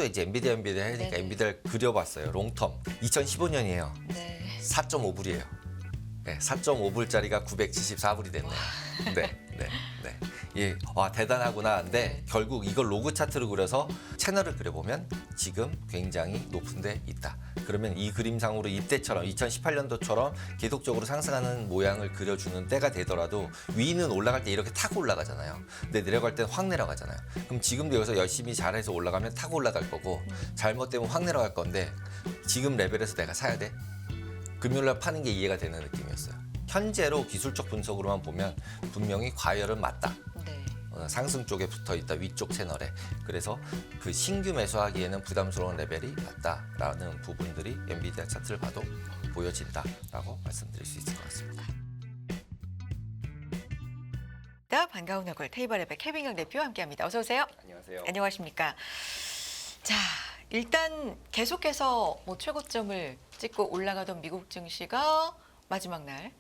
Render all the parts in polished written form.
하도 이제 엔비디아 하니까 네네. 엔비디아를 그려봤어요. 롱텀. 2015년이에요. 네. 4.5불이에요. 네, 4.5불짜리가 974불이 됐네요. 네, 네, 네. 예, 와 대단하구나. 근데 결국 이걸 로그 차트로 그려서 채널을 그려보면 지금 굉장히 높은 데 있다. 그러면 이 그림상으로 이때처럼 2018년도처럼 계속적으로 상승하는 모양을 그려주는 때가 되더라도 위는 올라갈 때 이렇게 타고 올라가잖아요. 근데 내려갈 때는 확 내려가잖아요. 그럼 지금도 여기서 열심히 잘해서 올라가면 타고 올라갈 거고 잘못되면 확 내려갈 건데 지금 레벨에서 내가 사야 돼? 금요일날 파는 게 이해가 되는 느낌이었어요. 현재로 기술적 분석으로만 보면 분명히 과열은 맞다. 네. 상승 쪽에 붙어 있다, 위쪽 채널에. 그래서 그 신규 매수하기에는 부담스러운 레벨이 맞다라는 부분들이 엔비디아 차트를 봐도 보여진다라고 말씀드릴 수 있을 것 같습니다. 반가운 얼굴 테이블랩의 케빈경 대표 함께합니다. 어서 오세요. 안녕하세요. 안녕하십니까. 자, 일단 계속해서 뭐 최고점을 찍고 올라가던 미국 증시가 마지막 날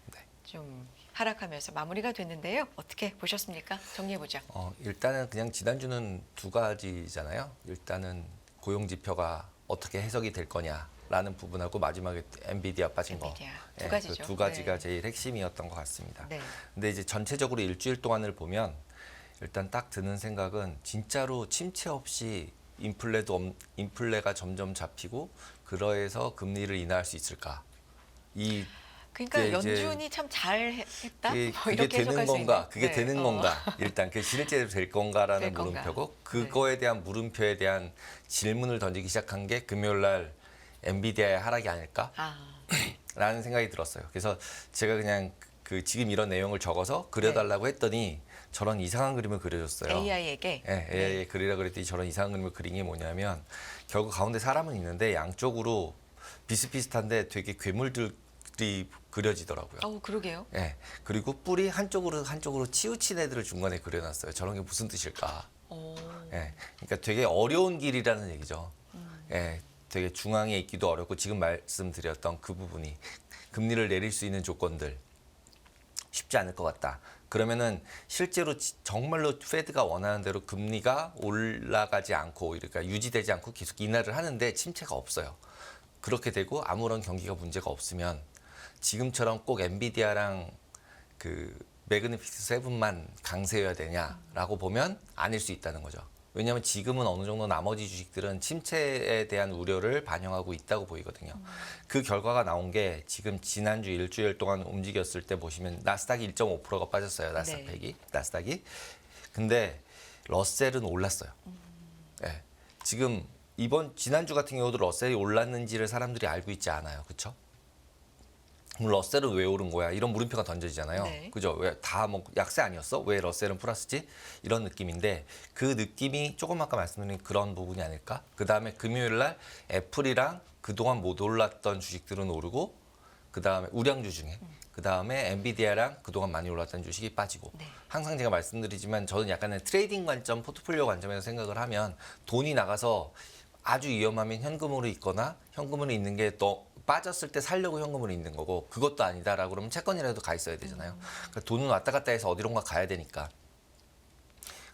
좀 하락하면서 마무리가 됐는데요. 어떻게 보셨습니까? 정리해보죠. 일단은 그냥 지난주는 두 가지잖아요. 일단은 고용 지표가 어떻게 해석이 될 거냐라는 부분하고 마지막에 엔비디아 빠진 거. 엔비디아. 두 가지죠. 그 두 가지가 네. 제일 핵심이었던 것 같습니다. 네. 근데 이제 전체적으로 일주일 동안을 보면 일단 딱 드는 생각은 진짜로 침체 없이 인플레가 점점 잡히고 그러해서 금리를 인하할 수 있을까? 그러니까 이제 연준이 참 잘했다. 그게, 뭐 그게 이렇게 되는 해석할 수 건가? 있는. 그게 네. 되는 건가? 일단 그 실제로 될 건가라는 될 건가? 물음표고 그거에 대한 물음표에 대한 질문을 던지기 시작한 게 금요일 날 엔비디아의 하락이 아닐까? 라는 생각이 들었어요. 그래서 제가 그냥 그 지금 이런 내용을 적어서 그려달라고 했더니 저런 이상한 그림을 그려줬어요. AI에게. 네, AI에 그리라 그랬더니 저런 이상한 그림을 그린 게 뭐냐면 결국 가운데 사람은 있는데 양쪽으로 비슷비슷한데 되게 괴물들이 그려지더라고요. 그러게요. 네, 그리고 뿔이 한쪽으로 치우친 애들을 중간에 그려놨어요. 저런 게 무슨 뜻일까? 네, 그러니까 되게 어려운 길이라는 얘기죠. 네, 되게 중앙에 있기도 어렵고 지금 말씀드렸던 그 부분이 금리를 내릴 수 있는 조건들 쉽지 않을 것 같다. 그러면은 실제로 정말로 페드가 원하는 대로 금리가 올라가지 않고 그러니까 유지되지 않고 계속 인하를 하는데 침체가 없어요. 그렇게 되고 아무런 경기가 문제가 없으면 지금처럼 꼭 엔비디아랑 그 매그니피스 7만 강세여야 되냐라고 보면 아닐 수 있다는 거죠. 왜냐하면 지금은 어느 정도 나머지 주식들은 침체에 대한 우려를 반영하고 있다고 보이거든요. 그 결과가 나온 게 지금 지난주 일주일 동안 움직였을 때 보시면 나스닥이 1.5%가 빠졌어요. 나스닥 100이. 나스닥이. 근데 러셀은 올랐어요. 네. 지금 지난주 같은 경우도 러셀이 올랐는지를 사람들이 알고 있지 않아요. 그렇죠? 그럼 러셀은 왜 오른 거야? 이런 물음표가 던져지잖아요. 네. 그죠? 왜 다 뭐 약세 아니었어? 왜 러셀은 플러스지? 이런 느낌인데 그 느낌이 조금 아까 말씀드린 그런 부분이 아닐까? 그 다음에 금요일 날 애플이랑 그동안 못 올랐던 주식들은 오르고 그 다음에 우량주 중에 그 다음에 엔비디아랑 그동안 많이 올랐던 주식이 빠지고 항상 제가 말씀드리지만 저는 약간의 트레이딩 관점, 포트폴리오 관점에서 생각을 하면 돈이 나가서 아주 위험하면 현금으로 있거나 현금으로 있는 게 또 빠졌을 때 살려고 현금으로 있는 거고 그것도 아니다라고 그러면 채권이라도 가 있어야 되잖아요. 그러니까 돈은 왔다 갔다 해서 어디론가 가야 되니까.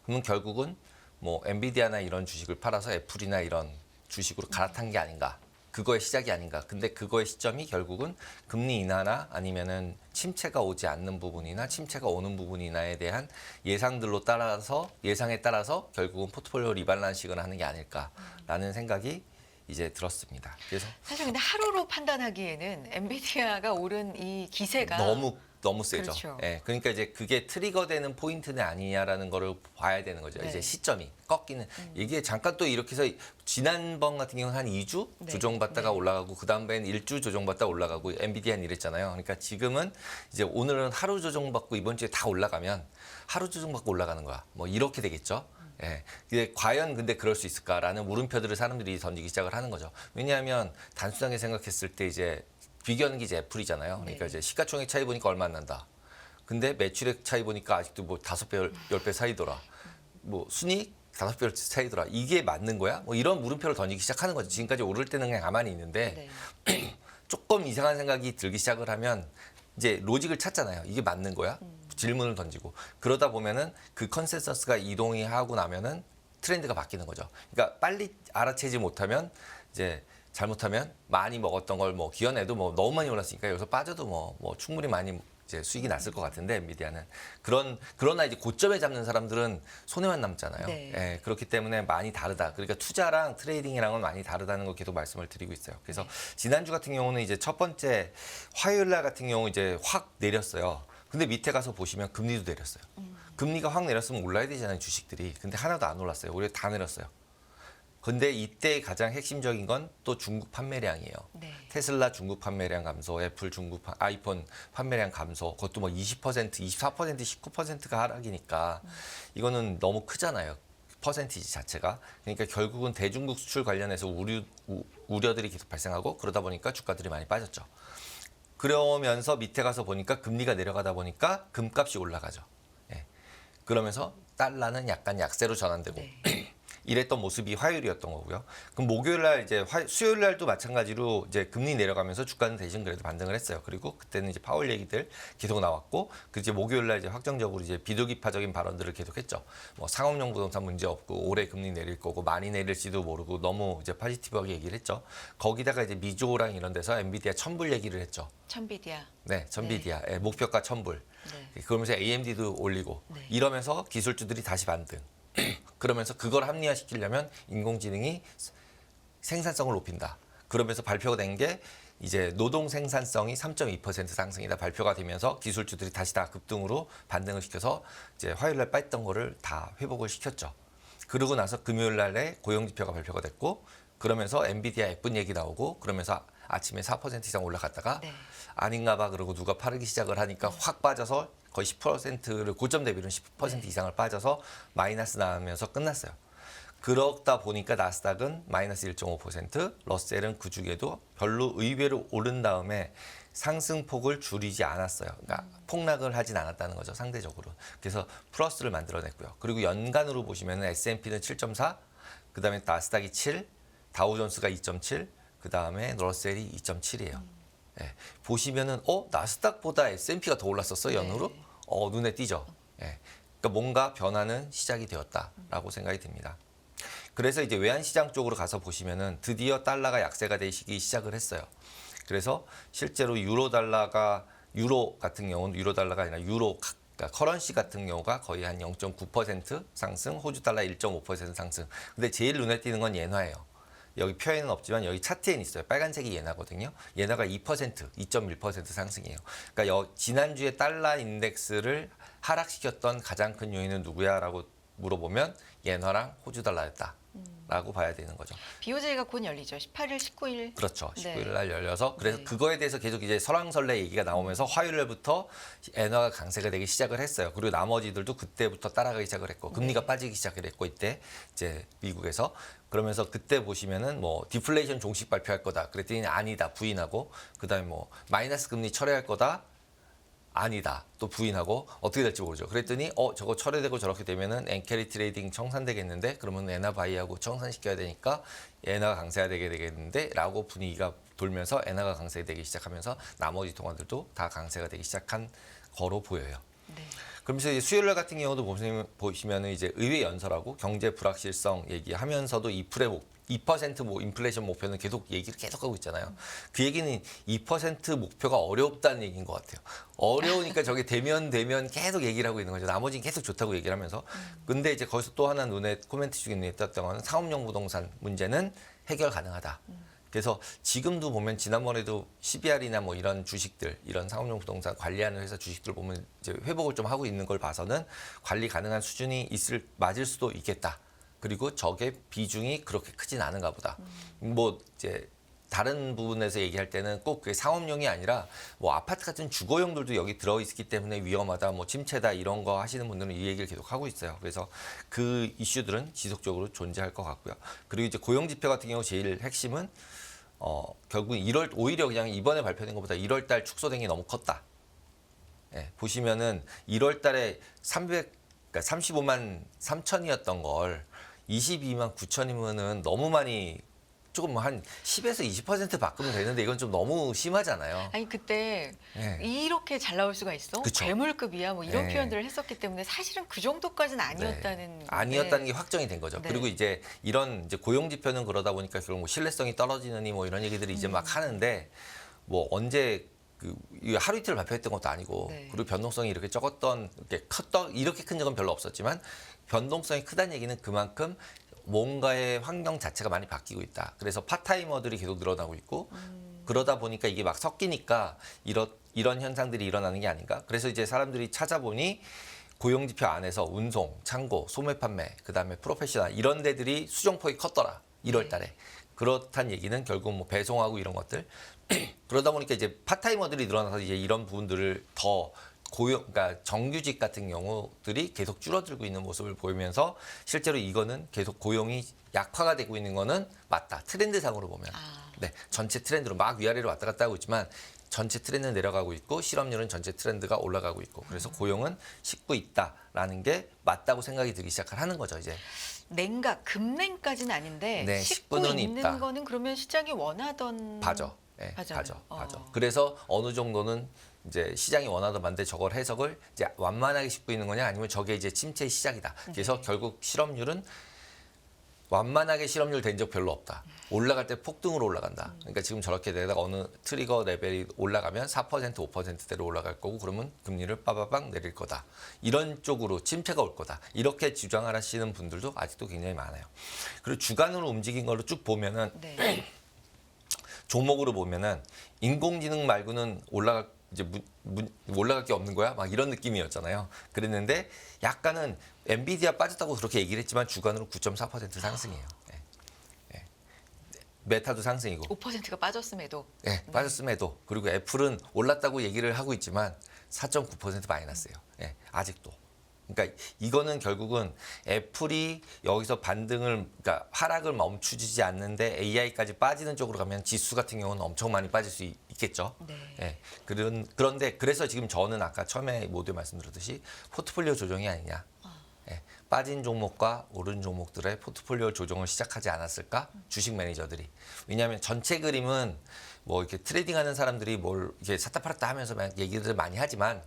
그러면 결국은 뭐 엔비디아나 이런 주식을 팔아서 애플이나 이런 주식으로 갈아탄 게 아닌가. 그거의 시작이 아닌가. 근데 그거의 시점이 결국은 금리 인하나 아니면은 침체가 오지 않는 부분이나 침체가 오는 부분이나에 대한 예상에 따라서 결국은 포트폴리오 리밸런싱을 하는 게 아닐까라는 생각이 이제 들었습니다. 그래서 사실 근데 하루로 판단하기에는 엔비디아가 오른 이 기세가 너무 세죠. 그렇죠. 예, 그러니까 이제 그게 트리거되는 포인트는 아니냐라는 거를 봐야 되는 거죠. 네. 이제 시점이 꺾이는 이게 잠깐 또 이렇게 해서 지난번 같은 경우는 한 2주 네. 조정받다가 올라가고 그 다음에는 1주 조정받다 올라가고 엔비디아는 이랬잖아요. 그러니까 지금은 이제 오늘은 하루 조정받고 이번 주에 다 올라가면 하루 조정받고 올라가는 거야. 뭐 이렇게 되겠죠. 예. 근데 과연 근데 그럴 수 있을까라는 물음표들을 사람들이 던지기 시작을 하는 거죠. 왜냐하면 단순하게 생각했을 때 이제 비교하는 게 이제 애플이잖아요. 그러니까 이제 시가총액 차이 보니까 얼마 안 난다. 근데 매출액 차이 보니까 아직도 뭐 5배, 10배 사이더라. 뭐 순이익 5배 차이더라. 이게 맞는 거야? 뭐 이런 물음표를 던지기 시작하는 거죠. 지금까지 오를 때는 그냥 가만히 있는데 조금 이상한 생각이 들기 시작을 하면 이제 로직을 찾잖아요. 이게 맞는 거야? 질문을 던지고 그러다 보면은 그 컨센서스가 이동이 하고 나면은 트렌드가 바뀌는 거죠. 그러니까 빨리 알아채지 못하면 이제 잘못하면 많이 먹었던 걸 뭐 기어내도 뭐 너무 많이 올랐으니까 여기서 빠져도 뭐 충분히 많이 이제 수익이 났을 것 같은데 엔비디아는 그러나 이제 고점에 잡는 사람들은 손해만 남잖아요. 네. 예, 그렇기 때문에 많이 다르다. 그러니까 투자랑 트레이딩이랑은 많이 다르다는 걸 계속 말씀을 드리고 있어요. 그래서 지난주 같은 경우는 이제 첫 번째 화요일 날 같은 경우 이제 확 내렸어요. 근데 밑에 가서 보시면 금리도 내렸어요. 금리가 확 내렸으면 올라야 되잖아요, 주식들이. 근데 하나도 안 올랐어요. 오히려 다 내렸어요. 근데 이때 가장 핵심적인 건 또 중국 판매량이에요. 네. 테슬라 중국 판매량 감소, 애플 중국 아이폰 판매량 감소, 그것도 뭐 20%, 24%, 19%가 하락이니까 이거는 너무 크잖아요. 퍼센티지 자체가. 그러니까 결국은 대중국 수출 관련해서 우려들이 계속 발생하고 그러다 보니까 주가들이 많이 빠졌죠. 그러면서 밑에 가서 보니까 금리가 내려가다 보니까 금값이 올라가죠. 예. 그러면서 달러는 약간 약세로 전환되고 네. 이랬던 모습이 화요일이었던 거고요. 그럼 목요일 날 이제 수요일 날도 마찬가지로 이제 금리 내려가면서 주가는 대신 그래도 반등을 했어요. 그리고 그때는 이제 파월 얘기들 계속 나왔고, 그 이제 목요일 날 이제 확정적으로 이제 비둘기파적인 발언들을 계속했죠. 뭐 상업용 부동산 문제 없고 올해 금리 내릴 거고 많이 내릴지도 모르고 너무 이제 포지티브하게 얘기를 했죠. 거기다가 이제 미조랑 이런 데서 엔비디아 1000불 얘기를 했죠. 천비디아. 네, 천비디아. 예, 목표가 1000불. 네. 그러면서 AMD도 올리고 네. 이러면서 기술주들이 다시 반등. 그러면서 그걸 합리화시키려면 인공지능이 생산성을 높인다. 그러면서 발표가 된 게 이제 노동 생산성이 3.2% 상승이다 발표가 되면서 기술주들이 다시 다 급등으로 반등을 시켜서 이제 화요일 날 빠졌던 거를 다 회복을 시켰죠. 그러고 나서 금요일 날에 고용 지표가 발표가 됐고 그러면서 엔비디아 예쁜 얘기 나오고 그러면서 아침에 4% 이상 올라갔다가 네. 아닌가 봐 그러고 누가 팔기 시작을 하니까 확 빠져서 거의 10%를 고점 대비로는 10% 이상을 빠져서 마이너스 나면서 끝났어요. 그러다 보니까 나스닥은 마이너스 1.5%, 러셀은 그 중에도 별로 의외로 오른 다음에 상승폭을 줄이지 않았어요. 그러니까 폭락을 하진 않았다는 거죠, 상대적으로. 그래서 플러스를 만들어냈고요. 그리고 연간으로 보시면 S&P는 7.4, 그 다음에 나스닥이 7, 다우존스가 2.7, 그 다음에 러셀이 2.7이에요. 예, 보시면은 나스닥보다 S&P가 더 올랐었어 연으로? 네. 눈에 띄죠. 예, 그러니까 뭔가 변화는 시작이 되었다라고 생각이 듭니다. 그래서 이제 외환시장 쪽으로 가서 보시면은 드디어 달러가 약세가 되기 시작을 했어요. 그래서 실제로 유로 같은 경우는 유로 달러가 아니라 그러니까 커런시 같은 경우가 거의 한 0.9% 상승, 호주 달러 1.5% 상승. 근데 제일 눈에 띄는 건 엔화예요. 여기 표에는 없지만 여기 차트에는 있어요. 빨간색이 엔화거든요. 엔화가 2.1% 상승이에요. 그러니까 지난주에 달러 인덱스를 하락시켰던 가장 큰 요인은 누구야라고 물어보면 엔화랑 호주 달러였다라고 봐야 되는 거죠. BOJ가 곧 열리죠. 18일, 19일. 그렇죠. 네. 19일 날 열려서 그래서 네. 그거에 대해서 계속 이제 설왕설래 얘기가 나오면서 화요일 날부터 엔화가 강세가 되기 시작을 했어요. 그리고 나머지들도 그때부터 따라가기 시작을 했고 금리가 네. 빠지기 시작을 했고 이때 이제 미국에서 그러면서 그때 보시면은 뭐 디플레이션 종식 발표할 거다. 그랬더니 아니다. 부인하고 그다음에 뭐 마이너스 금리 철회할 거다. 아니다. 또 부인하고 어떻게 될지 모르죠. 그랬더니 저거 철회되고 저렇게 되면은 엔캐리 트레이딩 청산되겠는데 그러면 엔화 바이하고 청산시켜야 되니까 엔화가 강세가 되겠는데 라고 분위기가 돌면서 엔화가 강세되기 시작하면서 나머지 동안들도 다 강세가 되기 시작한 거로 보여요. 네. 그러면서 이제 수요일 날 같은 경우도 보시면은 이제 의회 연설하고 경제 불확실성 얘기하면서도 2% 뭐 인플레이션 목표는 얘기를 계속하고 있잖아요. 그 얘기는 2% 목표가 어렵다는 얘기인 것 같아요. 어려우니까 저게 되면 계속 얘기를 하고 있는 거죠. 나머지는 계속 좋다고 얘기를 하면서. 근데 이제 거기서 또 하나 코멘트 중에 눈에 띄었던 건 상업용 부동산 문제는 해결 가능하다. 그래서 지금도 보면 지난번에도 CBR이나 뭐 이런 주식들, 이런 상업용 부동산 관리하는 회사 주식들 보면 이제 회복을 좀 하고 있는 걸 봐서는 관리 가능한 수준이 맞을 수도 있겠다. 그리고 저게 비중이 그렇게 크진 않은가 보다. 뭐 이제 다른 부분에서 얘기할 때는 꼭 그게 상업용이 아니라 뭐 아파트 같은 주거용들도 여기 들어있기 때문에 위험하다, 뭐 침체다 이런 거 하시는 분들은 이 얘기를 계속 하고 있어요. 그래서 그 이슈들은 지속적으로 존재할 것 같고요. 그리고 이제 고용지표 같은 경우 제일 핵심은 결국 오히려 그냥 이번에 발표된 것보다 1월 달 축소된 게 너무 컸다. 예, 보시면은 1월 달에 그러니까 35만 3천이었던 걸 22만 9천이면은 너무 많이 조금 한 10에서 20% 바꾸면 되는데 이건 좀 너무 심하잖아요. 아니 그때 네. 이렇게 잘 나올 수가 있어? 그쵸. 괴물급이야 뭐 이런 네. 표현들을 했었기 때문에 사실은 그 정도까지는 아니었다는 건데. 아니었다는 게 확정이 된 거죠. 네. 그리고 이제 이런 이제 고용 지표는 그러다 보니까 결국 뭐 신뢰성이 떨어지느니 뭐 이런 얘기들이 이제 막 하는데 뭐 언제 이거 하루 이틀 발표했던 것도 아니고 네. 그리고 변동성이 이렇게 적었던 이렇게 큰 적은 별로 없었지만 변동성이 크다는 얘기는 그만큼 뭔가의 환경 자체가 많이 바뀌고 있다. 그래서 파타이머들이 계속 늘어나고 있고 그러다 보니까 이게 막 섞이니까 이런 현상들이 일어나는 게 아닌가. 그래서 이제 사람들이 찾아보니 고용지표 안에서 운송, 창고, 소매 판매, 그다음에 프로페셔널 이런 데들이 수정폭이 컸더라. 1월 달에. 그렇다는 얘기는 결국 뭐 배송하고 이런 것들 그러다 보니까 이제 파타이머들이 늘어나서 이제 이런 부분들을 더 그러니까 정규직 같은 경우들이 계속 줄어들고 있는 모습을 보이면서 실제로 이거는 계속 고용이 약화가 되고 있는 거는 맞다. 트렌드상으로 보면. 네, 전체 트렌드로 막 위아래로 왔다 갔다 하고 있지만 전체 트렌드는 내려가고 있고 실업률은 전체 트렌드가 올라가고 있고 그래서 고용은 식고 있다라는 게 맞다고 생각이 들기 시작하는 거죠, 이제. 냉각, 급냉까지는 아닌데 네, 씻고 식구는 있는 있다. 거는 그러면 시장이 원하던 봐죠. 네, 맞아요. 봐죠. 그래서 어느 정도는 이제 시장이 원하던 반대 저걸 해석을 이제 완만하게 짚고 있는 거냐 아니면 저게 이제 침체의 시작이다. 그래서 결국 실업률은 완만하게 실업률 된 적 별로 없다. 올라갈 때 폭등으로 올라간다. 그러니까 지금 저렇게 되다가 어느 트리거 레벨이 올라가면 4%, 5%대로 올라갈 거고 그러면 금리를 빠바방 내릴 거다. 이런 쪽으로 침체가 올 거다. 이렇게 주장하시는 분들도 아직도 굉장히 많아요. 그리고 주간으로 움직인 걸로 쭉 보면은 네. 종목으로 보면은 인공지능 말고는 올라갈 게 없는 거야? 막 이런 느낌이었잖아요. 그랬는데 약간은 엔비디아 빠졌다고 그렇게 얘기를 했지만 주간으로 9.4% 상승이에요. 예. 예. 메타도 상승이고. 5%가 빠졌음에도 예, 빠졌음에도. 그리고 애플은 올랐다고 얘기를 하고 있지만 4.9% 마이너스예요. 예, 아직도. 그러니까 이거는 결국은 애플이 여기서 그러니까 하락을 멈추지 않는데 AI까지 빠지는 쪽으로 가면 지수 같은 경우는 엄청 많이 빠질 수 있겠죠. 네. 예, 그런데 그래서 지금 저는 아까 처음에 모두에 말씀드렸듯이 포트폴리오 조정이 아니냐. 예, 빠진 종목과 오른 종목들의 포트폴리오 조정을 시작하지 않았을까? 주식 매니저들이. 왜냐하면 전체 그림은 뭐 이렇게 트레이딩하는 사람들이 뭘 이렇게 샀다 팔았다 하면서 얘기를 많이 하지만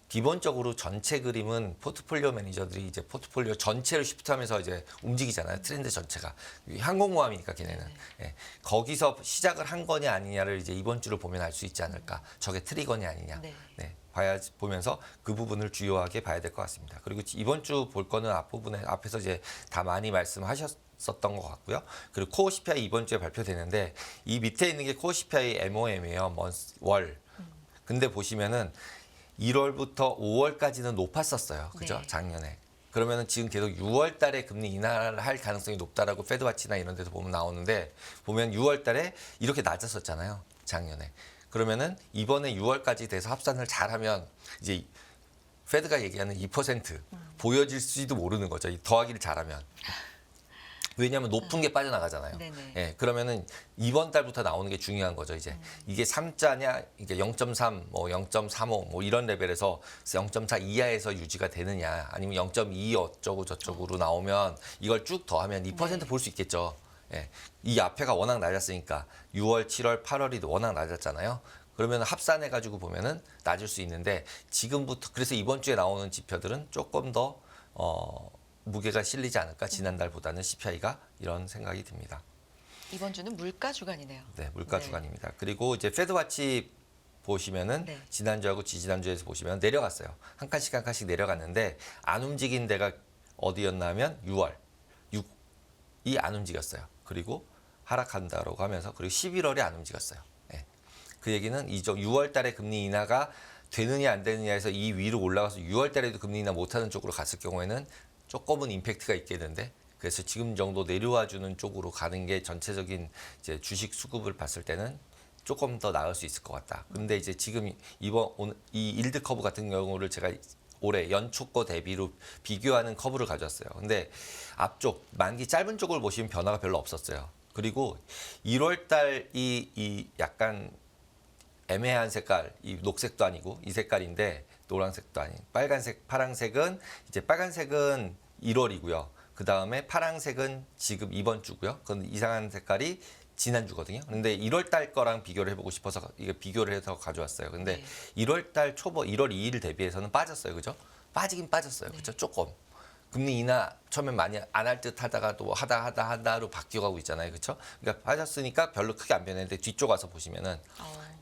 기본적으로 전체 그림은 포트폴리오 매니저들이 이제 포트폴리오 전체를 시프트하면서 이제 움직이잖아요. 트렌드 전체가 항공모함이니까 걔네는 예, 거기서 시작을 한 거냐 아니냐를 이제 이번 주를 보면 알 수 있지 않을까. 저게 트리거냐 아니냐. 네. 네, 보면서 그 부분을 주요하게 봐야 될 것 같습니다. 그리고 이번 주 볼 거는 앞부분에 앞에서 이제 다 많이 말씀하셨었던 것 같고요. 그리고 코어 CPI 이번 주에 발표되는데 이 밑에 있는 게 코어 CPI MOM이에요. 월. 근데 보시면은 1월부터 5월까지는 높았었어요. 그죠? 네. 작년에. 그러면은 지금 계속 6월 달에 금리 인하를 할 가능성이 높다라고 페드와치나 이런 데서 보면 나오는데 보면 6월 달에 이렇게 낮았었잖아요. 작년에. 그러면은 이번에 6월까지 돼서 합산을 잘하면 이제 페드가 얘기하는 2% 보여질지도 모르는 거죠. 이 더하기를 잘하면. 왜냐하면 높은 게 빠져나가잖아요. 네네. 예, 그러면은 이번 달부터 나오는 게 중요한 거죠. 이제 이게 3자냐, 이게 0.3, 뭐 0.35, 뭐 이런 레벨에서 0.4 이하에서 유지가 되느냐, 아니면 0.2 어쩌고 저쩌고로 나오면 이걸 쭉 더하면 2% 볼 수 있겠죠. 예, 이 앞에가 워낙 낮았으니까 6월, 7월, 8월이 워낙 낮았잖아요. 그러면 합산해가지고 보면은 낮을 수 있는데 지금부터 그래서 이번 주에 나오는 지표들은 조금 더 무게가 실리지 않을까 지난달보다는 CPI가 이런 생각이 듭니다. 이번 주는 물가 주간이네요. 네, 물가 네. 주간입니다. 그리고 이제 페드와치 보시면은 네. 지난주하고 지지난주에서 보시면 내려갔어요. 한 칸씩 한 칸씩 내려갔는데 안 움직인 데가 어디였냐면 6이 안 움직였어요. 그리고 하락한다라고 하면서 그리고 11월에 안 움직였어요. 네. 그 얘기는 6월 달에 금리 인하가 되느냐 안 되느냐에서 이 위로 올라가서 6월 달에도 금리 인하 못하는 쪽으로 갔을 경우에는 조금은 임팩트가 있겠는데 그래서 지금 정도 내려와 주는 쪽으로 가는 게 전체적인 이제 주식 수급을 봤을 때는 조금 더 나을 수 있을 것 같다. 근데 이제 지금 이 일드 커브 같은 경우를 제가 올해 연초 거 대비로 비교하는 커브를 가져왔어요. 근데 앞쪽 만기 짧은 쪽을 보시면 변화가 별로 없었어요. 그리고 1월 달 이 약간 애매한 색깔, 이 녹색도 아니고 이 색깔인데 노란색도 아닌 빨간색, 파란색은 이제 빨간색은 1월이고요. 그 다음에 파란색은 지금 이번 주고요. 그건 이상한 색깔이 지난주거든요. 근데 1월 달 거랑 비교를 해보고 싶어서 이게 비교를 해서 가져왔어요. 근데 네. 1월 달 초보 1월 2일 대비해서는 빠졌어요. 그죠? 빠지긴 빠졌어요. 그죠? 조금. 금리 인하 처음엔 많이 안 할 듯 하다가 또 하다로 바뀌어가고 있잖아요. 그렇죠? 그러니까 빠졌으니까 별로 크게 안 변했는데 뒤쪽 와서 보시면은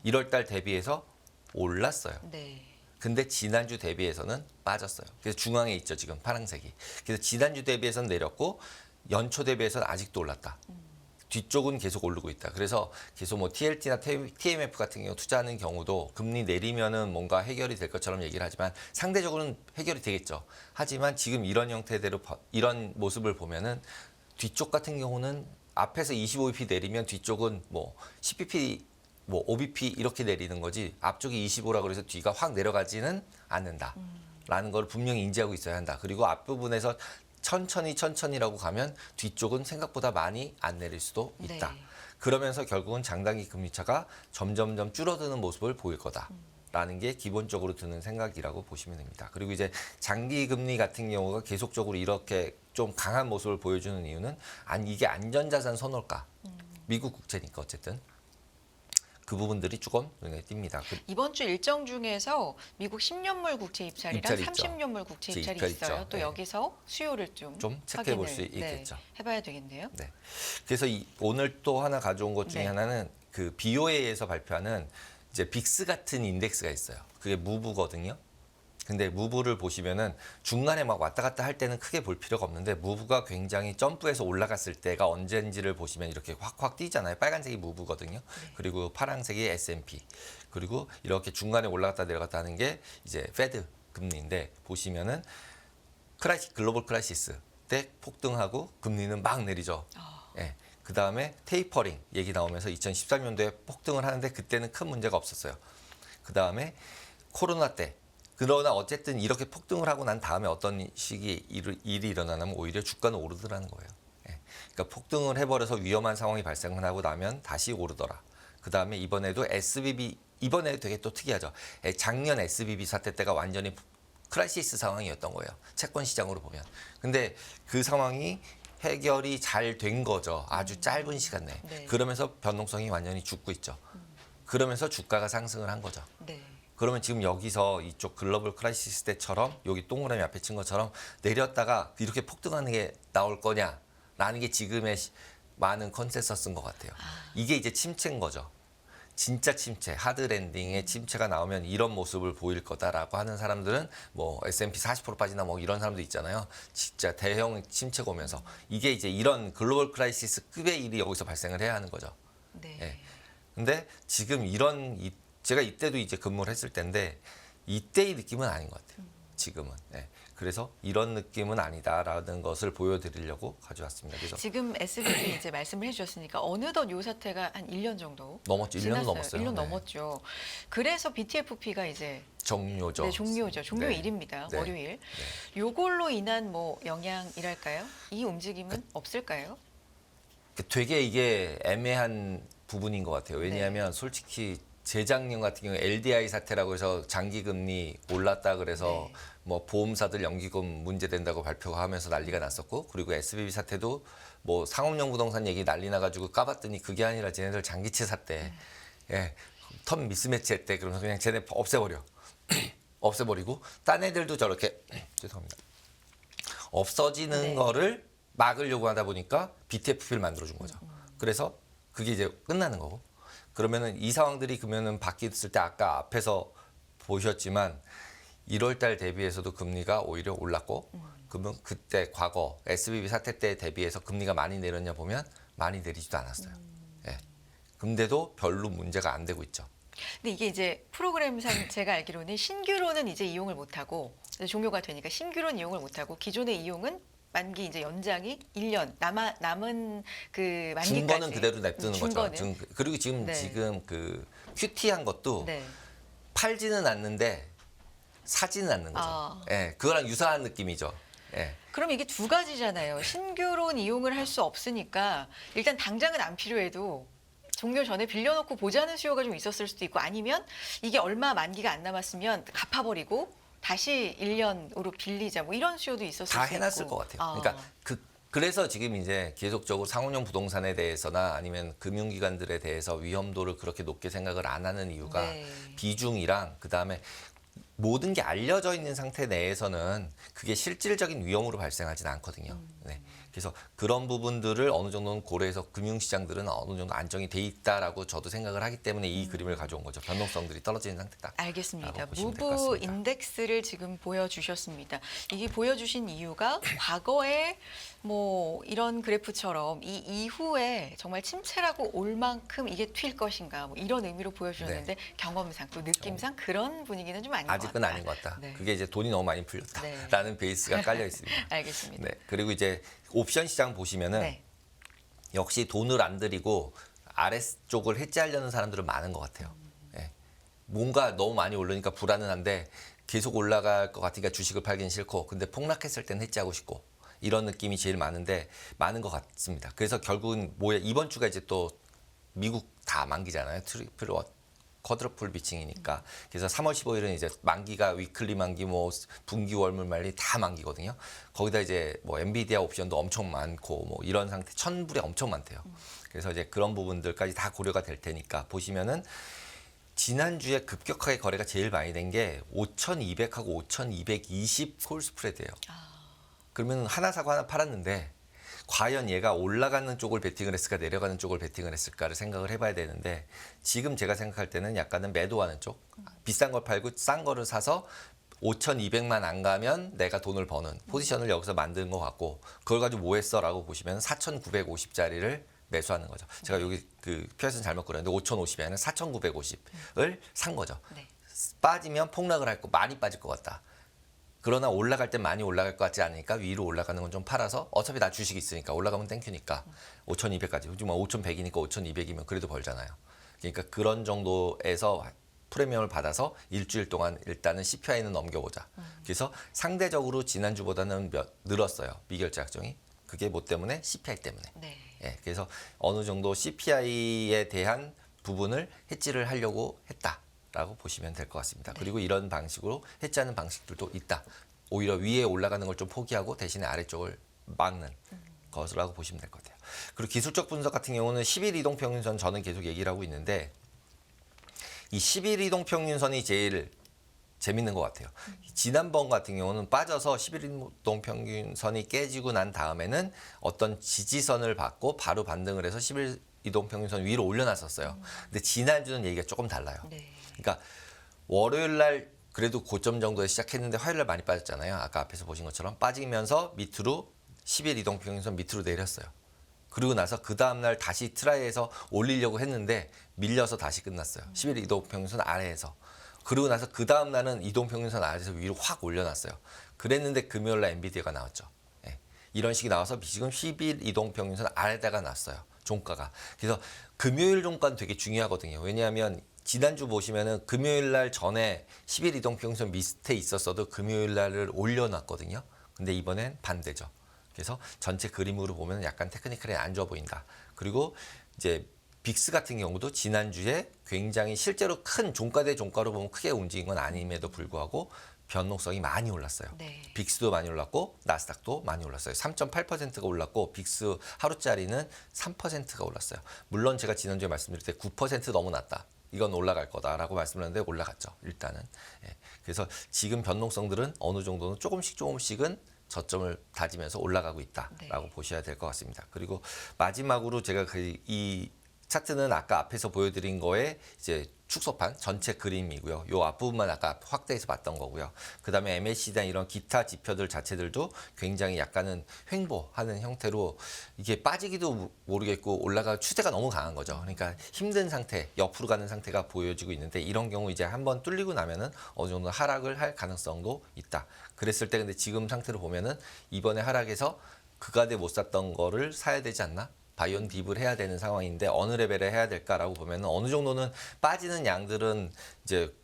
1월 달 대비해서 올랐어요. 네. 근데 지난주 대비해서는 빠졌어요. 그래서 중앙에 있죠, 지금 파란색이. 그래서 지난주 대비해서는 내렸고 연초 대비해서는 아직도 올랐다. 뒤쪽은 계속 오르고 있다. 그래서 계속 뭐 TLT나 TMF 같은 경우 투자하는 경우도 금리 내리면은 뭔가 해결이 될 것처럼 얘기를 하지만 상대적으로는 해결이 되겠죠. 하지만 지금 이런 형태대로 이런 모습을 보면은 뒤쪽 같은 경우는 앞에서 25bp 내리면 뒤쪽은 뭐 10bp 뭐 5bp 이렇게 내리는 거지 앞쪽이 25라 그래서 뒤가 확 내려가지는 않는다라는 걸 분명히 인지하고 있어야 한다. 그리고 앞부분에서 천천히라고 가면 뒤쪽은 생각보다 많이 안 내릴 수도 있다. 네. 그러면서 결국은 장단기 금리차가 점점점 줄어드는 모습을 보일 거다라는 게 기본적으로 드는 생각이라고 보시면 됩니다. 그리고 이제 장기 금리 같은 경우가 계속적으로 이렇게 좀 강한 모습을 보여주는 이유는 이게 안전자산 선호일까? 미국 국채니까 어쨌든. 그 부분들이 조금 눈에 띕니다. 이번 주 일정 중에서 미국 10년물 국채 입찰이랑 입찰이 있죠. 30년물 국채 그치, 입찰이 입찰 있어요. 있죠. 또 네. 여기서 수요를 좀 체크해 볼 수 확인을, 있겠죠. 해봐야 되겠네요. 네. 그래서 오늘 또 하나 가져온 것 중에 네. 하나는 그 BOA에서 발표하는 이제 빅스 같은 인덱스가 있어요. 그게 무브거든요. 근데 무브를 보시면은 중간에 막 왔다 갔다 할 때는 크게 볼 필요가 없는데 무브가 굉장히 점프해서 올라갔을 때가 언제인지를 보시면 이렇게 확확 뛰잖아요. 빨간색이 무브거든요. 그리고 파란색이 S&P. 그리고 이렇게 중간에 올라갔다 내려갔다 하는 게 이제 페드 금리인데 보시면은 글로벌 크라이시스 때 폭등하고 금리는 막 내리죠. 예. 그 다음에 테이퍼링 얘기 나오면서 2013년도에 폭등을 하는데 그때는 큰 문제가 없었어요. 그 다음에 코로나 때 그러나 어쨌든 이렇게 폭등을 하고 난 다음에 어떤 시기에 일이 일어나면 오히려 주가는 오르더라는 거예요. 예. 그러니까 폭등을 해버려서 위험한 상황이 발생을 하고 나면 다시 오르더라. 그 다음에 이번에도 SBB 이번에 되게 또 특이하죠. 작년 SBB 사태 때가 완전히 크라이시스 상황이었던 거예요. 채권 시장으로 보면. 근데 그 상황이 해결이 잘 된 거죠. 아주 짧은 시간 내에. 네. 그러면서 변동성이 완전히 죽고 있죠. 그러면서 주가가 상승을 한 거죠. 네. 그러면 지금 여기서 이쪽 글로벌 크라이시스 때처럼 여기 동그라미 앞에 친 것처럼 내렸다가 이렇게 폭등하는 게 나올 거냐라는 게 지금의 많은 컨센서스인 것 같아요. 이게 이제 침체인 거죠. 진짜 침체, 하드 랜딩의 침체가 나오면 이런 모습을 보일 거다라고 하는 사람들은 뭐 S&P 40% 빠지나 뭐 이런 사람도 있잖아요. 진짜 대형 침체가 오면서 이게 이제 이런 글로벌 크라이시스 급의 일이 여기서 발생을 해야 하는 거죠. 네. 예. 근데 지금 제가 이때도 이제 근무를 했을 때인데 이때의 느낌은 아닌 것 같아요. 지금은. 예. 그래서 이런 느낌은 아니다라는 것을 보여드리려고 가져왔습니다. 그래서 지금 SBB 이제 말씀을 해주셨으니까 어느덧 요 사태가 한 1년 정도 넘었죠. 1년 지났어요. 넘었어요. 1년 네. 넘었죠. 그래서 BTFP가 이제 종료죠. 네, 종료죠. 종료일입니다. 네. 월요일. 요걸로 인한 뭐 영향이랄까요? 이 움직임은 없을까요? 되게 이게 애매한 부분인 것 같아요. 왜냐하면 솔직히 재작년 같은 경우에 LDI 사태라고 해서 장기금리 올랐다 그래서 네. 뭐 보험사들 연기금 문제된다고 발표하면서 난리가 났었고 그리고 SBB 사태도 뭐 상업용 부동산 얘기 난리 나가지고 까봤더니 그게 아니라 쟤네들 장기채 샀대. 예, 턴 미스매치 했대. 그러면서 그냥 쟤네 없애버려. 없애버리고 딴 애들도 저렇게 죄송합니다. 없어지는 네. 거를 막으려고 하다 보니까 BTFP를 만들어준 거죠. 그래서 그게 이제 끝나는 거고. 그러면은 이 상황들이 그러면은 바뀌었을 때 아까 앞에서 보셨지만 1월 달 대비해서도 금리가 오히려 올랐고 그러면 그때 과거 SBB 사태 때 대비해서 금리가 많이 내렸냐 보면 많이 내리지도 않았어요. 예. 근데도 별로 문제가 안 되고 있죠. 근데 이게 이제 프로그램상 제가 알기로는 신규로는 이제 이용을 못하고 종료가 되니까 신규로는 이용을 못하고 기존의 이용은 만기 이제 연장이 1년 남은 그 만기까지 준거는 그대로 냅두는 준거는. 거죠. 그리고 지금 네. 지금 그 큐티한 것도 네. 팔지는 않는데 사지는 않는 거죠. 아. 예, 그거랑 유사한 느낌이죠. 예. 그럼 이게 두 가지잖아요. 신규로는 이용을 할 수 없으니까 일단 당장은 안 필요해도 종료 전에 빌려놓고 보자는 수요가 좀 있었을 수도 있고 아니면 이게 얼마 만기가 안 남았으면 갚아버리고 다시 1년으로 빌리자 뭐 이런 수요도 있었을 다 수 해놨을 있고. 것 같아요. 아. 그러니까 그래서 지금 이제 계속적으로 상업용 부동산에 대해서나 아니면 금융기관들에 대해서 위험도를 그렇게 높게 생각을 안 하는 이유가 네. 비중이랑 그다음에 모든 게 알려져 있는 상태 내에서는 그게 실질적인 위험으로 발생하지는 않거든요. 네. 그래서 그런 부분들을 어느 정도는 고려해서 금융시장들은 어느 정도 안정이 돼 있다라고 저도 생각을 하기 때문에 이 그림을 가져온 거죠. 변동성들이 떨어지는 상태다. 알겠습니다. 라고 보시면 될것 무브 같습니다. 인덱스를 지금 보여주셨습니다. 이게 보여주신 이유가 과거에 뭐 이런 그래프처럼 이 이후에 정말 침체라고 올 만큼 이게 튈 것인가 뭐 이런 의미로 보여주셨는데 경험상 또 느낌상 그런 분위기는 좀 아닌 것 같다. 아직은 아닌 것 같다. 네. 그게 이제 돈이 너무 많이 풀렸다라는 베이스가 깔려 있습니다. 알겠습니다. 네. 그리고 이제 옵션 시장 보시면은 네. 역시 돈을 안 들이고 아래쪽을 해지하려는 사람들은 많은 것 같아요. 예. 뭔가 너무 많이 오르니까 불안은 한데 계속 올라갈 것 같으니까 주식을 팔긴 싫고 근데 폭락했을 땐 해지하고 싶고 이런 느낌이 제일 많은데 많은 것 같습니다. 그래서 결국은 뭐야 이번 주가 이제 또 미국 다 만기잖아요. 트리플 쿼드러플 비칭이니까 그래서 3월 15일은 이제 만기가 위클리 만기 뭐 분기 월물 말리 다 만기거든요. 거기다 이제 뭐 엔비디아 옵션도 엄청 많고 뭐 이런 상태 천불이 엄청 많대요. 그래서 이제 그런 부분들까지 다 고려가 될 테니까 보시면은 지난주에 급격하게 거래가 제일 많이 된 게 5,200하고 5,220 콜 스프레드예요. 그러면 하나 사고 하나 팔았는데 과연 얘가 올라가는 쪽을 베팅을 했을까 내려가는 쪽을 베팅을 했을까를 생각을 해봐야 되는데 지금 제가 생각할 때는 약간은 매도하는 쪽 비싼 걸 팔고 싼 거를 사서 5,200만 안 가면 내가 돈을 버는 포지션을 여기서 만드는 것 같고 그걸 가지고 뭐 했어? 라고 보시면 4,950짜리를 매수하는 거죠. 제가 여기 그 표에서는 잘못 그렸는데 5,050이 아니라 4,950을 산 거죠. 네. 빠지면 폭락을 할 거 많이 빠질 것 같다. 그러나 올라갈 때 많이 올라갈 것 같지 않으니까 위로 올라가는 건 좀 팔아서 어차피 나 주식이 있으니까 올라가면 땡큐니까 5,200까지 요즘 5,100이니까 5,200이면 그래도 벌잖아요. 그러니까 그런 정도에서 프리미엄을 받아서 일주일 동안 일단은 CPI는 넘겨보자. 그래서 상대적으로 지난주보다는 늘었어요. 미결제 약정이. 그게 뭐 때문에? CPI 때문에. 네. 예, 그래서 어느 정도 CPI에 대한 부분을 해지를 하려고 했다라고 보시면 될 것 같습니다. 네. 그리고 이런 방식으로 해지하는 방식들도 있다. 오히려 위에 올라가는 걸 좀 포기하고 대신에 아래쪽을 막는 것이라고 보시면 될 것 같아요. 그리고 기술적 분석 같은 경우는 10일 이동평균선 저는 계속 얘기를 하고 있는데 이 10일 이동평균선이 제일 재밌는 것 같아요. 지난번 같은 경우는 빠져서 11일 이동평균선이 깨지고 난 다음에는 어떤 지지선을 받고 바로 반등을 해서 11일 이동평균선 위로 올려놨었어요. 근데 지난주는 얘기가 조금 달라요. 네. 그러니까 월요일 날 그래도 고점 정도에 시작했는데 화요일 날 많이 빠졌잖아요. 아까 앞에서 보신 것처럼 빠지면서 밑으로 10일 이동평균선 밑으로 내렸어요. 그리고 나서 그 다음날 다시 트라이해서 올리려고 했는데 밀려서 다시 끝났어요. 10일 이동평균선 아래에서. 그리고 나서 그 다음 날은 이동평균선 아래에서 위로 확 올려놨어요. 그랬는데 금요일 날 엔비디아가 나왔죠. 예. 이런 식이 나와서 지금 10일 이동평균선 아래다가 났어요. 종가가. 그래서 금요일 종가는 되게 중요하거든요. 왜냐하면 지난주 보시면은 금요일 날 전에 10일 이동평균선 밑에 있었어도 금요일 날을 올려놨거든요. 근데 이번엔 반대죠. 그래서 전체 그림으로 보면 약간 테크니컬이 안 좋아 보인다. 그리고 이제 빅스 같은 경우도 지난주에 굉장히 실제로 큰 종가 대 종가로 보면 크게 움직인 건 아님에도 불구하고 변동성이 많이 올랐어요. 네. 빅스도 많이 올랐고 나스닥도 많이 올랐어요. 3.8%가 올랐고 빅스 하루짜리는 3%가 올랐어요. 물론 제가 지난주에 말씀드릴 때 9% 너무 낮다. 이건 올라갈 거다라고 말씀드렸는데 올라갔죠. 일단은. 예. 그래서 지금 변동성들은 어느 정도는 조금씩은 저점을 다지면서 올라가고 있다라고 네. 보셔야 될 것 같습니다. 그리고 마지막으로 제가 이 차트는 아까 앞에서 보여드린 거에 이제 축소판 전체 그림이고요. 요 앞부분만 아까 확대해서 봤던 거고요. 그 다음에 MACD나 이런 기타 지표들 자체들도 굉장히 약간은 횡보하는 형태로 이게 빠지기도 모르겠고 올라가 추세가 너무 강한 거죠. 그러니까 힘든 상태, 옆으로 가는 상태가 보여지고 있는데 이런 경우 이제 한번 뚫리고 나면은 어느 정도 하락을 할 가능성도 있다. 그랬을 때 근데 지금 상태로 보면은 이번에 하락에서 그가대 못 샀던 거를 사야 되지 않나? 바이온 딥을 해야 되는 상황인데 어느 레벨에 해야 될까라고 보면 어느 정도는 빠지는 양들은 이제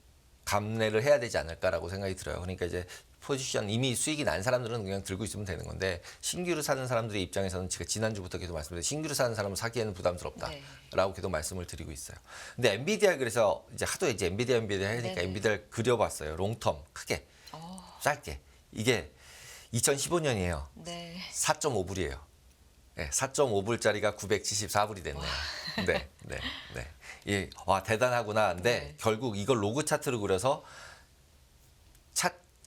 감내를 해야 되지 않을까라고 생각이 들어요. 그러니까 이제 포지션 이미 수익이 난 사람들은 그냥 들고 있으면 되는 건데 신규로 사는 사람들의 입장에서는 제가 지난주부터 계속 말씀드렸는데 신규로 사는 사람은 사기에는 부담스럽다라고 계속 말씀을 드리고 있어요. 근데 엔비디아 그래서 이제 하도 이제 엔비디아 하니까 네네. 엔비디아를 그려봤어요. 롱텀 크게 짧게 이게 2015년이에요. 네. 4.5불이에요. 네, 4.5불짜리가 974불이 됐네요. 네, 네, 네. 예, 와 대단하구나. 근데 네. 결국 이걸 로그 차트로 그려서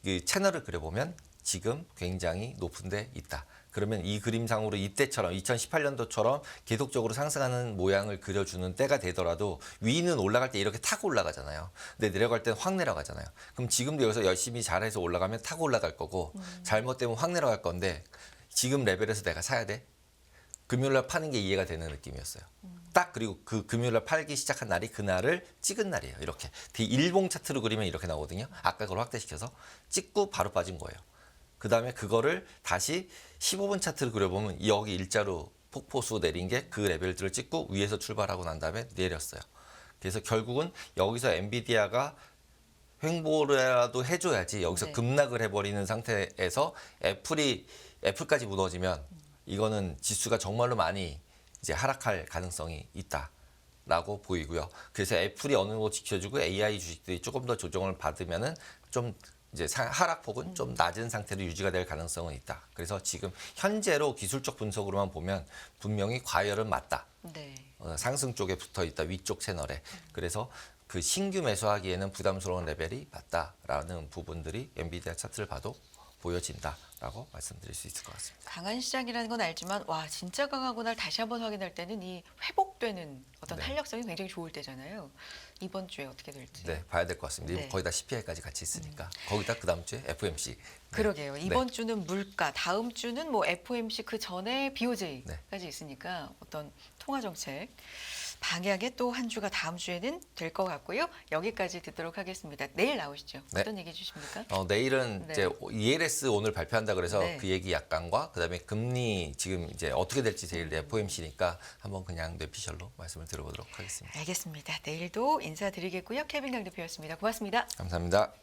그 채널을 그려보면 지금 굉장히 높은 데 있다. 그러면 이 그림상으로 이때처럼 2018년도처럼 계속적으로 상승하는 모양을 그려주는 때가 되더라도 위는 올라갈 때 이렇게 타고 올라가잖아요. 근데 내려갈 때는 확 내려가잖아요. 그럼 지금도 여기서 열심히 잘해서 올라가면 타고 올라갈 거고 잘못되면 확 내려갈 건데 지금 레벨에서 내가 사야 돼? 금요일날 파는 게 이해가 되는 느낌이었어요. 딱 그리고 그 금요일날 팔기 시작한 날이 그날을 찍은 날이에요. 이렇게 일봉 차트로 그리면 이렇게 나오거든요. 아까 그걸 확대시켜서 찍고 바로 빠진 거예요. 그 다음에 그거를 다시 15분 차트를 그려보면 여기 일자로 폭포수 내린 게 그 레벨들을 찍고 위에서 출발하고 난 다음에 내렸어요. 그래서 결국은 여기서 엔비디아가 횡보라도 해줘야지 여기서 네. 급락을 해버리는 상태에서 애플까지 무너지면 이거는 지수가 정말로 많이 이제 하락할 가능성이 있다라고 보이고요. 그래서 애플이 어느 정도 지켜주고 AI 주식들이 조금 더 조정을 받으면은 좀 이제 하락폭은 좀 낮은 상태로 유지가 될 가능성은 있다. 그래서 지금 현재로 기술적 분석으로만 보면 분명히 과열은 맞다. 네. 상승 쪽에 붙어 있다. 위쪽 채널에. 그래서 그 신규 매수하기에는 부담스러운 레벨이 맞다라는 부분들이 엔비디아 차트를 봐도 보여진다라고 말씀드릴 수 있을 것 같습니다. 강한 시장이라는 건 알지만 와 진짜 강하구나 다시 한번 확인할 때는 이 회복되는 어떤 네. 탄력성이 굉장히 좋을 때잖아요. 이번 주에 어떻게 될지. 네, 봐야 될 것 같습니다. 네. 거의 다 CPI까지 같이 있으니까. 거기다 그 다음 주에 FMC. 네. 그러게요. 이번 주는 물가, 다음 주는 뭐 FOMC 그 전에 BOJ까지 있으니까 어떤 통화 정책 방향의 또 한 주가 다음 주에는 될 것 같고요. 여기까지 듣도록 하겠습니다. 내일 나오시죠. 네. 어떤 얘기 해주십니까? 내일은 네. 이제 ELS 오늘 발표한다 그래서 네. 그 얘기 약간과 그다음에 금리 지금 이제 어떻게 될지 제일 FOMC니까 한번 그냥 뇌피셜로 말씀을 드려보도록 하겠습니다. 알겠습니다. 내일도 인사드리겠고요. 케빈 강 대표였습니다. 고맙습니다. 감사합니다.